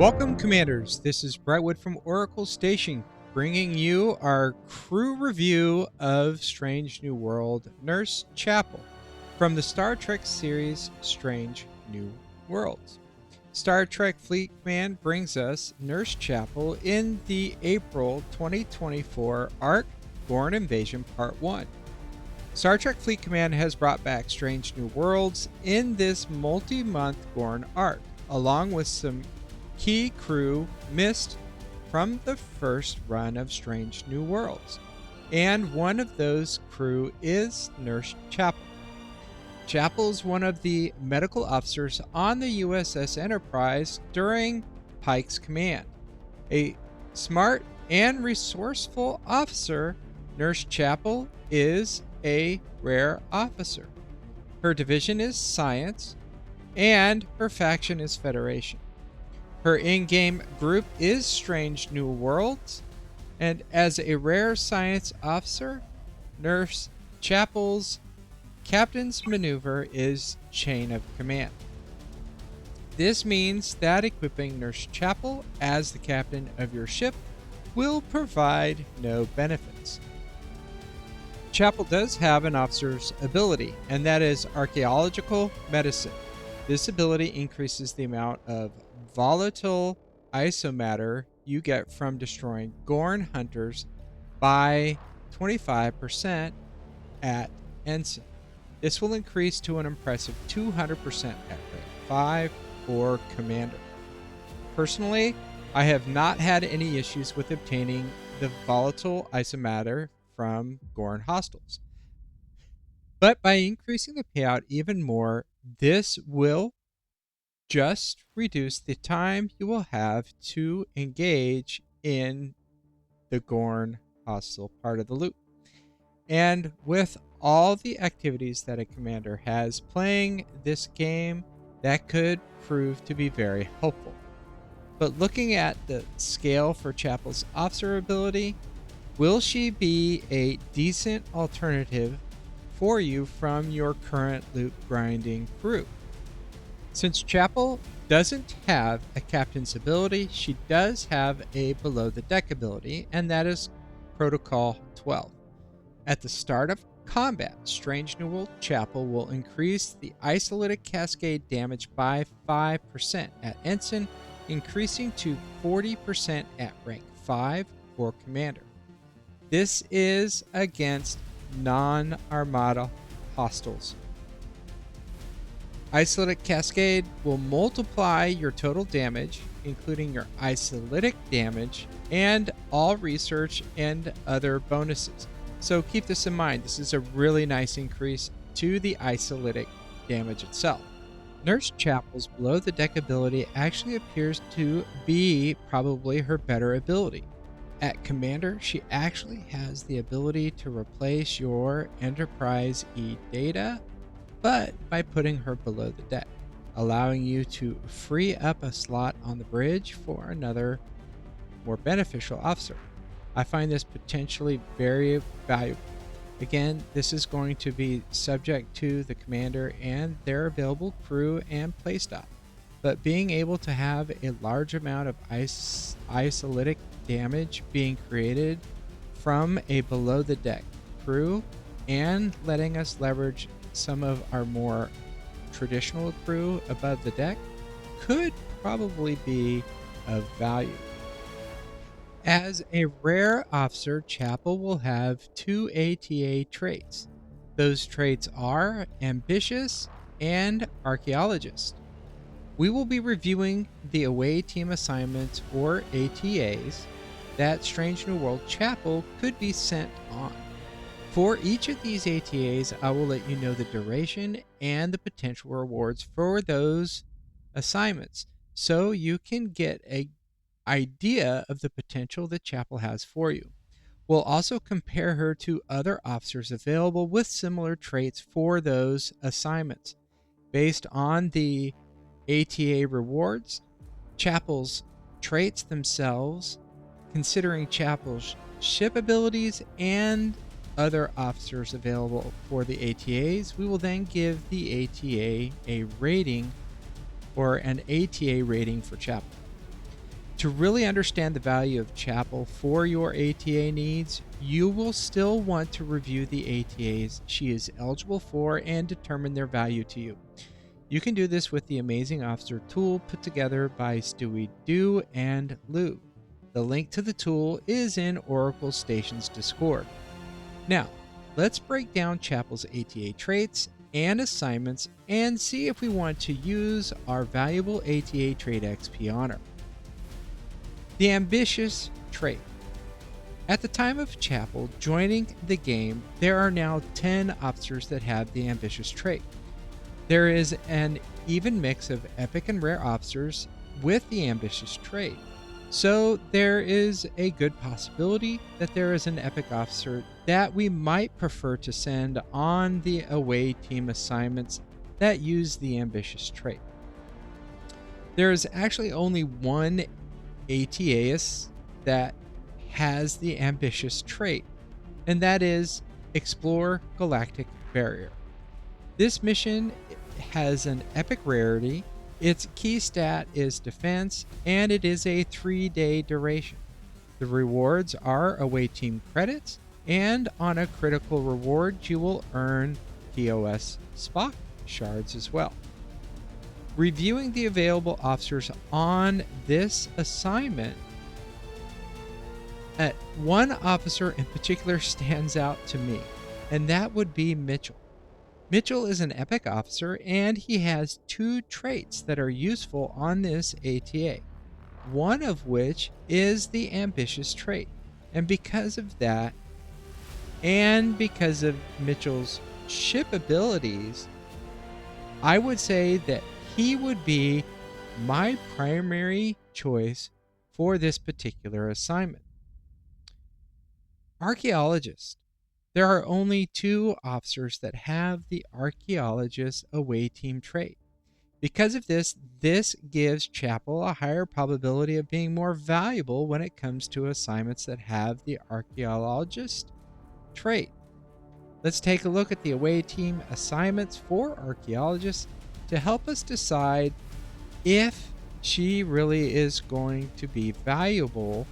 Welcome, Commanders. This is Brightwood from Oracle Station, bringing you our crew review of Strange New World Nurse Chapel from the Star Trek series Strange New Worlds. Star Trek Fleet Command brings us Nurse Chapel in the April 2024 arc Gorn Invasion Part 1. Star Trek Fleet Command has brought back Strange New Worlds in this multi-month Gorn arc, along with some key crew missed from the first run of Strange New Worlds. And one of those crew is Nurse Chapel. Chapel is one of the medical officers on the USS Enterprise during Pike's command. A smart and resourceful officer, Nurse Chapel is a rare officer. Her division is Science, and her faction is Federation. Her in-game group is Strange New Worlds, and as a rare science officer, Nurse Chapel's captain's maneuver is Chain of Command. This means that equipping Nurse Chapel as the captain of your ship will provide no benefits. Chapel does have an officer's ability, and that is Archaeological Medicine. This ability increases the amount of volatile isomatter you get from destroying Gorn hunters by 25% at Ensign. This will increase to an impressive 200% at rank 5 or Commander. Personally, I have not had any issues with obtaining the volatile isomatter from Gorn hostiles. But by increasing the payout even more, this will just reduce the time you will have to engage in the Gorn hostile part of the loop. And with all the activities that a commander has playing this game, that could prove to be very helpful. But looking at the scale for Chapel's officer ability, will she be a decent alternative for you from your current loop grinding crew? Since Chapel doesn't have a captain's ability, she does have a below the deck ability, and that is Protocol 12. At the start of combat, Strange New World Chapel will increase the isolytic cascade damage by 5% at Ensign, increasing to 40% at rank 5 or Commander. This is against non-Armada hostiles. Isolytic Cascade will multiply your total damage, including your isolytic damage, and all research and other bonuses. So keep this in mind. This is a really nice increase to the isolytic damage itself. Nurse Chapel's below the deck ability actually appears to be probably her better ability. At Commander, she actually has the ability to replace your Enterprise E data, but by putting her below the deck, allowing you to free up a slot on the bridge for another more beneficial officer. I find this potentially very valuable. Again, this is going to be subject to the commander and their available crew and playstyle, but being able to have a large amount of isolytic damage being created from a below the deck crew and letting us leverage some of our more traditional crew above the deck could probably be of value. As a rare officer, Chapel will have 2 ATA traits. Those traits are Ambitious and Archaeologist. We will be reviewing the away team assignments or ATAs that Strange New World Chapel could be sent on. For each of these ATAs, I will let you know the duration and the potential rewards for those assignments, so you can get an idea of the potential that Chapel has for you. We'll also compare her to other officers available with similar traits for those assignments. Based on the ATA rewards, Chapel's traits themselves, considering Chapel's ship abilities and other officers available for the ATAs, we will then give the ATA a rating or an ATA rating for Chapel. To really understand the value of Chapel for your ATA needs, you will still want to review the ATAs she is eligible for and determine their value to you. You can do this with the Amazing Officer tool put together by Stewie Do and Lou. The link to the tool is in Oracle Station's Discord. Now, let's break down Chapel's ATA traits and assignments and see if we want to use our valuable ATA trait XP on her. The ambitious trait. At the time of Chapel joining the game, there are now 10 officers that have the ambitious trait. There is an even mix of epic and rare officers with the ambitious trait, so there is a good possibility that there is an epic officer that we might prefer to send on the away team assignments that use the ambitious trait. There is actually only one ATAS that has the ambitious trait, and that is Explore Galactic Barrier. This mission has an epic rarity, its key stat is defense, and it is a 3-day duration. The rewards are away team credits, and on a critical reward you will earn TOS Spock shards as well. Reviewing the available officers on this assignment, one officer in particular stands out to me, and that would be Mitchell. Mitchell is an epic officer, and he has 2 traits that are useful on this ATA, one of which is the ambitious trait. And because of that, and because of Mitchell's ship abilities, I would say that he would be my primary choice for this particular assignment. Archaeologist. There are only 2 officers that have the Archaeologist away team trait. Because of this gives Chapel a higher probability of being more valuable when it comes to assignments that have the Archaeologist trait. Let's take a look at the away team assignments for Archaeologists to help us decide if she really is going to be valuable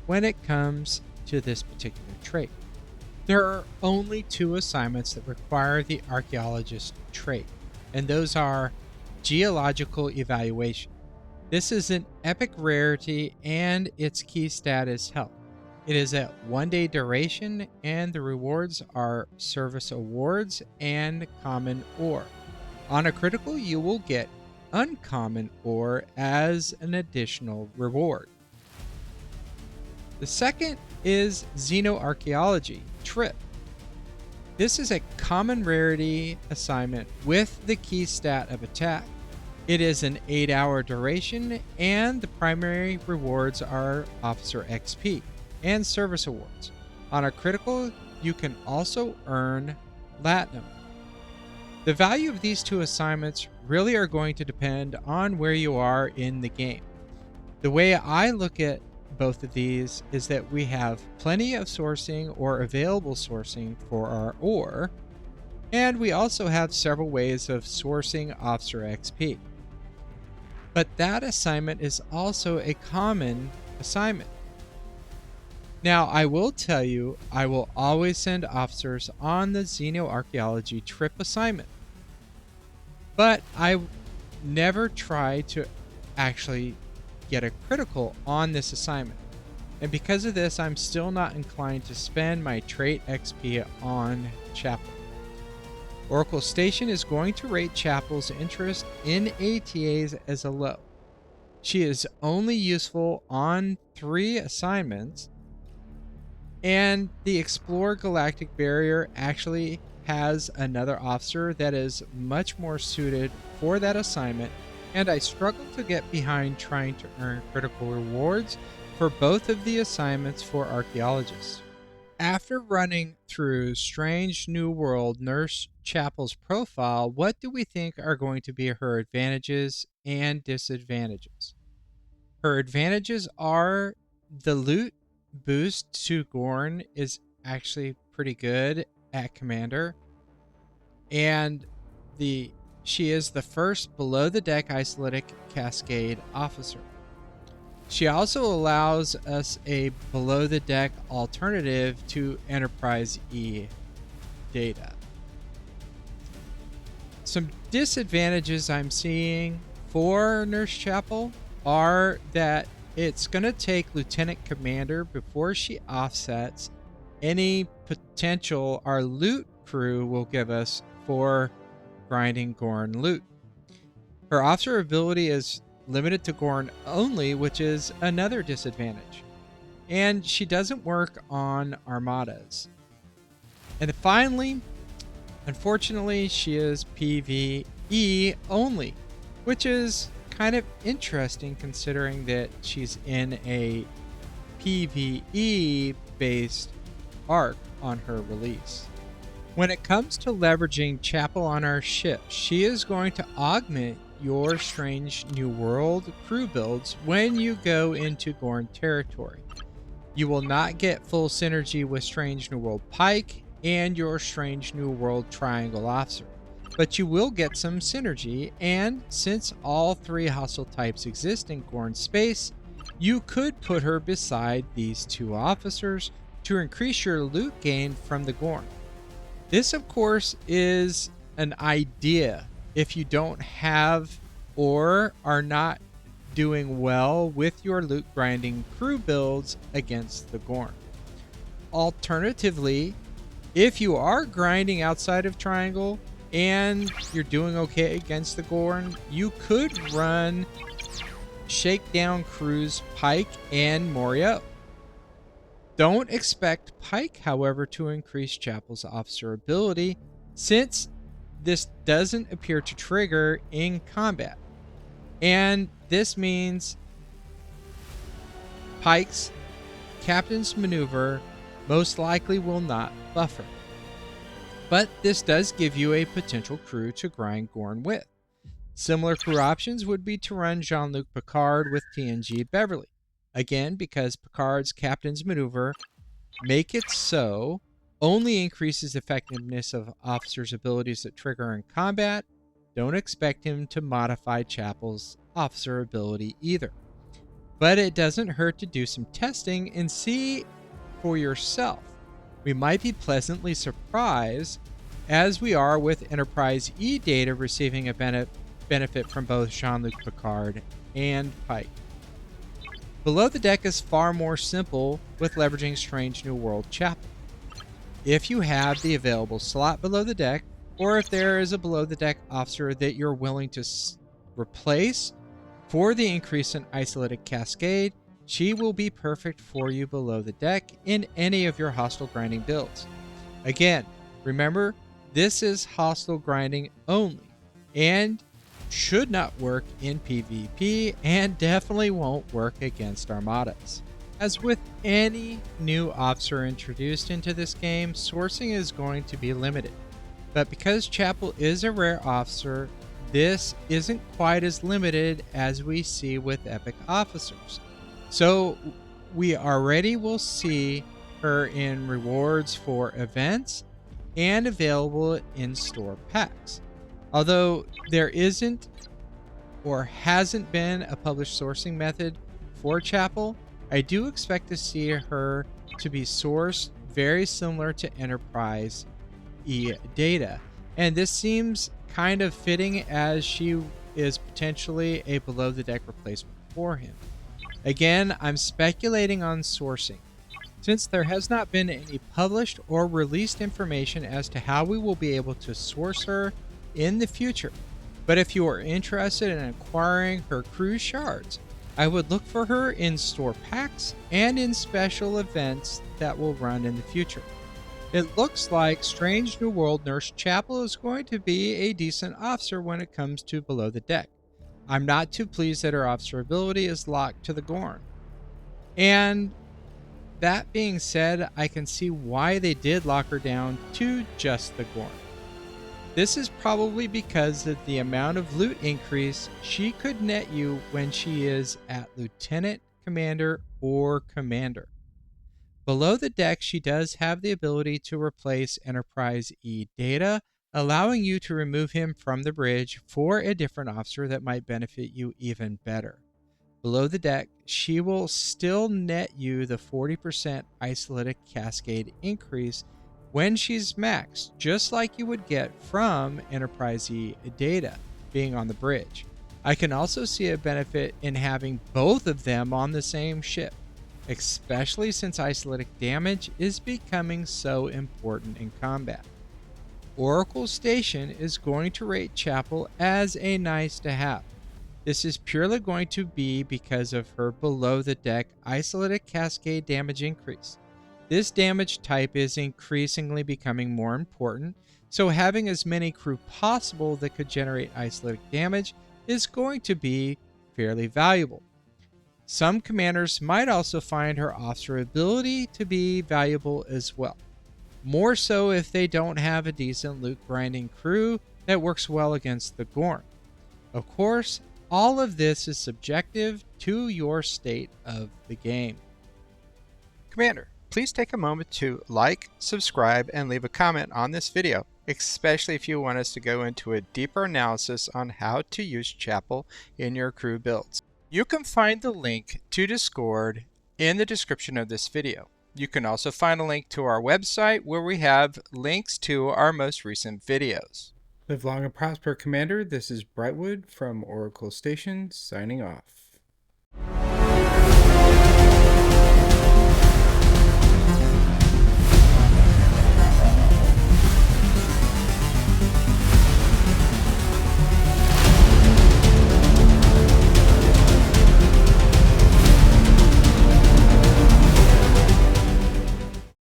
when it comes to this particular trait. There are only 2 assignments that require the Archaeologist trait, and those are Geological Evaluation. This is an epic rarity, and its key stat is health. It is at 1-day duration, and the rewards are service awards and common ore. On a critical, you will get uncommon ore as an additional reward. The second is Xenoarchaeology Trip. This is a common rarity assignment with the key stat of attack. It is an 8-hour duration, and the primary rewards are Officer XP and service awards. On a critical, you can also earn Platinum. The value of these 2 assignments really are going to depend on where you are in the game. The way I look at both of these is that we have plenty of sourcing or available sourcing for our ore, and we also have several ways of sourcing Officer XP. But that assignment is also a common assignment. Now, I will tell you, I will always send officers on the Xenoarchaeology trip assignment, but I never try to actually get a critical on this assignment. And because of this, I'm still not inclined to spend my trait XP on Chapel. Oracle Station is going to rate Chapel's interest in ATAs as a low. She is only useful on 3 assignments, and the Explore Galactic Barrier actually has another officer that is much more suited for that assignment, and I struggle to get behind trying to earn critical rewards for both of the assignments for Archaeologists. After running through Strange New World Nurse Chapel's profile, what do we think are going to be her advantages and disadvantages? Her advantages are the loot boost to Gorn is actually pretty good at Commander, and she is the first below the deck isolatic cascade officer. She also allows us a below the deck alternative to Enterprise E data. Some disadvantages I'm seeing for Nurse Chapel are that it's going to take Lieutenant Commander before she offsets any potential our loot crew will give us for grinding Gorn loot. Her officer ability is limited to Gorn only, which is another disadvantage. And she doesn't work on armadas. And then finally, unfortunately, she is PvE only, which is kind of interesting considering that she's in a PvE based arc on her release. When it comes to leveraging Chapel on our ship, she is going to augment your Strange New World crew builds when you go into Gorn territory. You will not get full synergy with Strange New World Pike and your Strange New World Triangle Officer, but you will get some synergy, and since all three hostile types exist in Gorn space, you could put her beside these two officers to increase your loot gain from the Gorn. This, of course, is an idea if you don't have or are not doing well with your loot grinding crew builds against the Gorn. Alternatively, if you are grinding outside of Triangle and you're doing okay against the Gorn, you could run Shakedown Crews Pike and Morio. Don't expect Pike, however, to increase Chapel's officer ability, since this doesn't appear to trigger in combat. And this means Pike's captain's maneuver most likely will not buffer. But this does give you a potential crew to grind Gorn with. Similar crew options would be to run Jean-Luc Picard with TNG Beverly. Again, because Picard's captain's maneuver make it so only increases effectiveness of officers' abilities that trigger in combat, don't expect him to modify Chapel's officer ability either. But it doesn't hurt to do some testing and see for yourself. We might be pleasantly surprised, as we are with Enterprise E data receiving a benefit from both Jean-Luc Picard and Pike. Below the deck is far more simple with leveraging Strange New World Chapel. If you have the available slot below the deck, or if there is a below the deck officer that you're willing to replace for the increase in Isolated Cascade, she will be perfect for you below the deck in any of your hostile grinding builds. Again, remember, this is hostile grinding only, and should not work in PvP, and definitely won't work against armadas. As with any new officer introduced into this game, sourcing is going to be limited. But because Chapel is a rare officer, this isn't quite as limited as we see with epic officers. So we already will see her in rewards for events and available in store packs. Although there isn't or hasn't been a published sourcing method for Chapel, I do expect to see her to be sourced very similar to Enterprise E data. And this seems kind of fitting, as she is potentially a below the deck replacement for him. Again, I'm speculating on sourcing, since there has not been any published or released information as to how we will be able to source her in the future. But if you are interested in acquiring her crew shards, I would look for her in store packs and in special events that will run in the future. It looks like Strange New World Nurse Chapel is going to be a decent officer when it comes to below the deck. I'm not too pleased that her officer ability is locked to the Gorn. And that being said, I can see why they did lock her down to just the Gorn. This is probably because of the amount of loot increase she could net you when she is at Lieutenant, Commander, or Commander. Below the deck, she does have the ability to replace Enterprise E data, allowing you to remove him from the bridge for a different officer that might benefit you even better. Below the deck, she will still net you the 40% isolated cascade increase when she's maxed, just like you would get from Enterprise E data being on the bridge. I can also see a benefit in having both of them on the same ship, especially since isolated damage is becoming so important in combat. Oracle Station is going to rate Chapel as a nice to have. This is purely going to be because of her below the deck isolated cascade damage increase. This damage type is increasingly becoming more important, so having as many crew possible that could generate isolated damage is going to be fairly valuable. Some commanders might also find her officer ability to be valuable as well, more so if they don't have a decent loot grinding crew that works well against the Gorn. Of course, all of this is subjective to your state of the game. Commander, please take a moment to like, subscribe, and leave a comment on this video, especially if you want us to go into a deeper analysis on how to use Chapel in your crew builds. You can find the link to Discord in the description of this video. You can also find a link to our website where we have links to our most recent videos. Live long and prosper, Commander. This is Brightwood from Oracle Station, signing off.